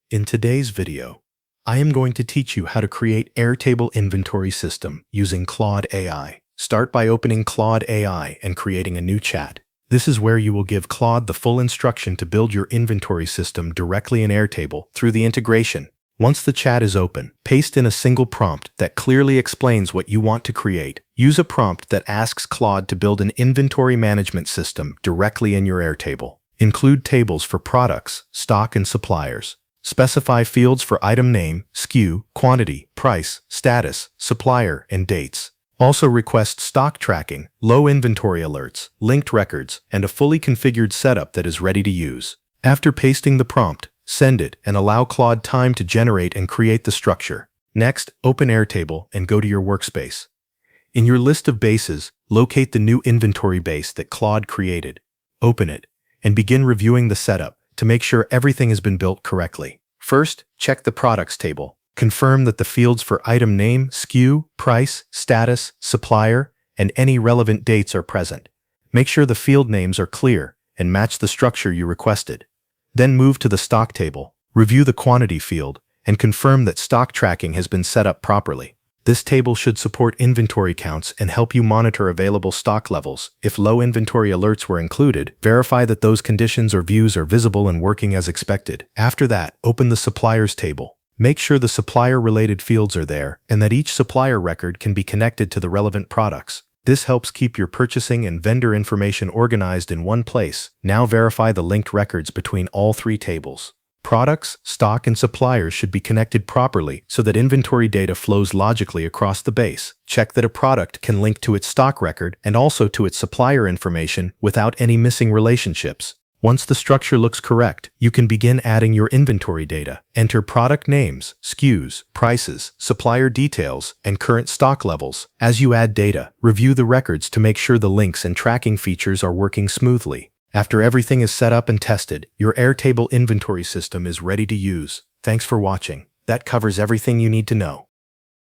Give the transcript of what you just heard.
In today's video, I am going to teach you how to create Airtable inventory system using Claude AI. Start by opening Claude AI and creating a new chat. This is where you will give Claude the full instruction to build your inventory system directly in Airtable through the integration. Once the chat is open, paste in a single prompt that clearly explains what you want to create. Use a prompt that asks Claude to build an inventory management system directly in your Airtable. Include tables for products, stock, and suppliers. Specify fields for item name, SKU, quantity, price, status, supplier, and dates. Also request stock tracking, low inventory alerts, linked records, and a fully configured setup that is ready to use. After pasting the prompt, send it and allow Claude time to generate and create the structure. Next, open Airtable and go to your workspace. In your list of bases, locate the new inventory base that Claude created. Open it and begin reviewing the setup to make sure everything has been built correctly. First, check the products table. Confirm that the fields for item name, SKU, price, status, supplier, and any relevant dates are present. Make sure the field names are clear and match the structure you requested. Then move to the stock table. Review the quantity field and confirm that stock tracking has been set up properly. This table should support inventory counts and help you monitor available stock levels. If low inventory alerts were included, verify that those conditions or views are visible and working as expected. After that, open the suppliers table. Make sure the supplier-related fields are there and that each supplier record can be connected to the relevant products. This helps keep your purchasing and vendor information organized in one place. Now verify the linked records between all three tables. Products, stock, and suppliers should be connected properly so that inventory data flows logically across the base. Check that a product can link to its stock record and also to its supplier information without any missing relationships. Once the structure looks correct, you can begin adding your inventory data. Enter product names, SKUs, prices, supplier details, and current stock levels. As you add data, review the records to make sure the links and tracking features are working smoothly. After everything is set up and tested, your Airtable inventory system is ready to use. Thanks for watching. That covers everything you need to know.